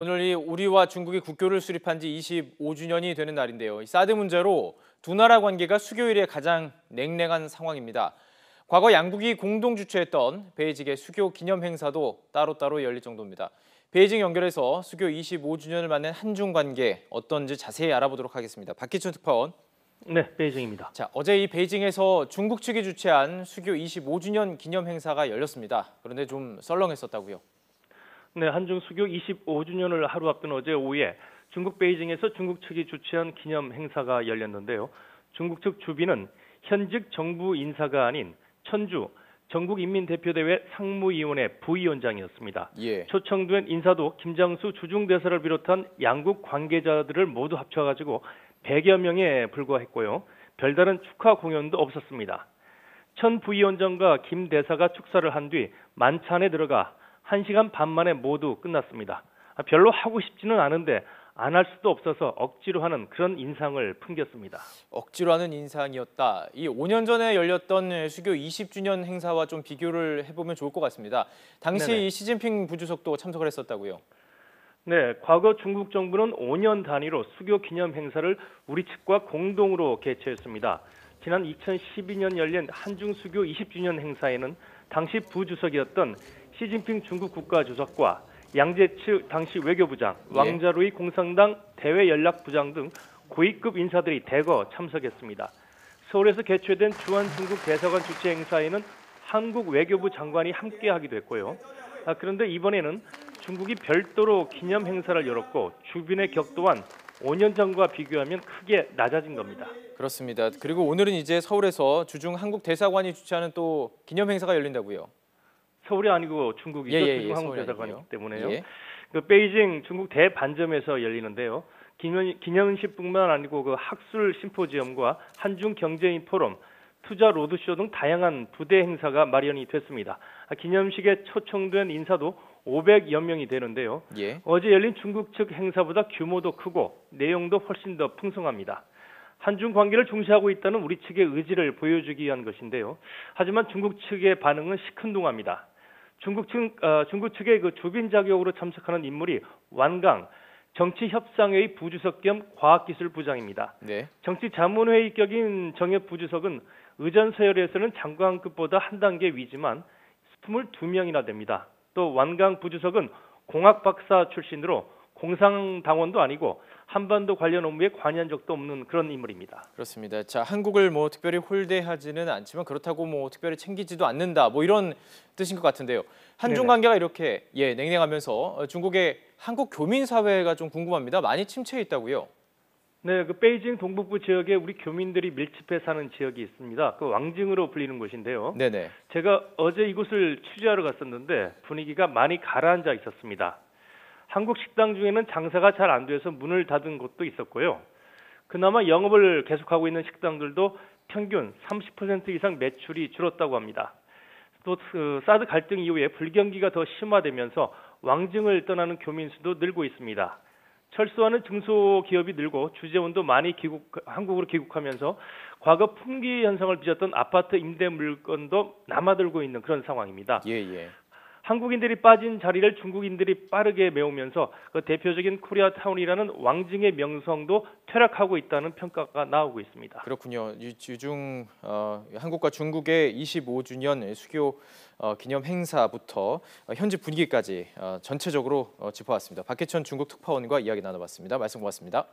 오늘이 우리와 중국이 국교를 수립한 지 25주년이 되는 날인데요. 이 사드 문제로 두 나라 관계가 수교일에 가장 냉랭한 상황입니다. 과거 양국이 공동 주최했던 베이징의 수교 기념 행사도 따로따로 열릴 정도입니다. 베이징 연결해서 수교 25주년을 맞는 한중 관계 어떤지 자세히 알아보도록 하겠습니다. 박기춘 특파원. 네, 베이징입니다. 자, 어제 이 베이징에서 중국 측이 주최한 수교 25주년 기념 행사가 열렸습니다. 그런데 좀 썰렁했었다고요. 네, 한중 수교 25주년을 하루 앞둔 어제 오후에 중국 베이징에서 중국 측이 주최한 기념 행사가 열렸는데요. 중국 측 주비는 현직 정부 인사가 아닌 천주 전국인민대표대회 상무위원회 부위원장이었습니다. 초청된 인사도 김장수 주중대사를 비롯한 양국 관계자들을 모두 합쳐가지고 100여 명에 불과했고요. 별다른 축하 공연도 없었습니다. 천 부위원장과 김 대사가 축사를 한 뒤 만찬에 들어가 1시간 반 만에 모두 끝났습니다. 별로 하고 싶지는 않은데 안 할 수도 없어서 억지로 하는 그런 인상을 풍겼습니다. 억지로 하는 인상이었다. 이 5년 전에 열렸던 수교 20주년 행사와 좀 비교를 해보면 좋을 것 같습니다. 당시 이 시진핑 부주석도 참석을 했었다고요. 네, 과거 중국 정부는 5년 단위로 수교 기념 행사를 우리 측과 공동으로 개최했습니다. 지난 2012년 열린 한중 수교 20주년 행사에는 당시 부주석이었던 시진핑 중국 국가주석과 양재츠 당시 외교부장, 왕자루이 공산당 대외연락부장 등 고위급 인사들이 대거 참석했습니다. 서울에서 개최된 주한 중국 대사관 주최 행사에는 한국 외교부 장관이 함께하기도 했고요. 그런데 이번에는 중국이 별도로 기념 행사를 열었고 주변의 격 또한 5년 전과 비교하면 크게 낮아진 겁니다. 그렇습니다. 그리고 오늘은 이제 서울에서 주중 한국 대사관이 주최하는 또 기념 행사가 열린다고요. 서울이 아니고 중국이죠. 주중 한국 대사관이기 때문에요. 그 베이징 중국 대반점에서 열리는데요. 기념식뿐만 아니고 그 학술 심포지엄과 한중 경제인 포럼, 투자 로드쇼 등 다양한 부대 행사가 마련이 됐습니다. 기념식에 초청된 인사도 500여 명이 되는데요. 어제 열린 중국 측 행사보다 규모도 크고 내용도 훨씬 더 풍성합니다. 한중 관계를 중시하고 있다는 우리 측의 의지를 보여주기 위한 것인데요. 하지만 중국 측의 반응은 시큰둥합니다. 중국 측의 그 주빈 자격으로 참석하는 인물이 완강 정치협상회의 부주석 겸 과학기술부장입니다. 정치자문회의격인 정협 부주석은 의전 서열에서는 장관급보다 한 단계 위지만 22명이나 됩니다. 또 완강 부주석은 공학 박사 출신으로 공산당원도 아니고 한반도 관련 업무에 관여한 적도 없는 그런 인물입니다. 그렇습니다. 자, 한국을 뭐 특별히 홀대하지는 않지만 그렇다고 뭐 특별히 챙기지도 않는다. 뭐 이런 뜻인 것 같은데요. 한중 관계가 이렇게 냉랭하면서 중국의 한국 교민 사회가 좀 궁금합니다. 많이 침체해 있다고요. 네, 그 베이징 동북부 지역에 우리 교민들이 밀집해 사는 지역이 있습니다. 그 왕징으로 불리는 곳인데요. 제가 어제 이곳을 취재하러 갔었는데 분위기가 많이 가라앉아 있었습니다. 한국 식당 중에는 장사가 잘 안 돼서 문을 닫은 곳도 있었고요. 그나마 영업을 계속하고 있는 식당들도 평균 30% 이상 매출이 줄었다고 합니다. 또 사드 갈등 이후에 불경기가 더 심화되면서 왕증을 떠나는 교민 수도 늘고 있습니다. 철수하는 중소기업이 늘고 주재원도 많이 한국으로 귀국하면서 과거 품귀 현상을 빚었던 아파트 임대 물건도 남아들고 있는 그런 상황입니다. 한국인들이 빠진 자리를 중국인들이 빠르게 메우면서 그 대표적인 코리아타운이라는 왕징의 명성도 퇴락하고 있다는 평가가 나오고 있습니다. 그렇군요. 주중 한국과 중국의 25주년 수교 기념 행사부터 현지 분위기까지 전체적으로 짚어봤습니다. 박혜천 중국 특파원과 이야기 나눠봤습니다. 말씀 고맙습니다.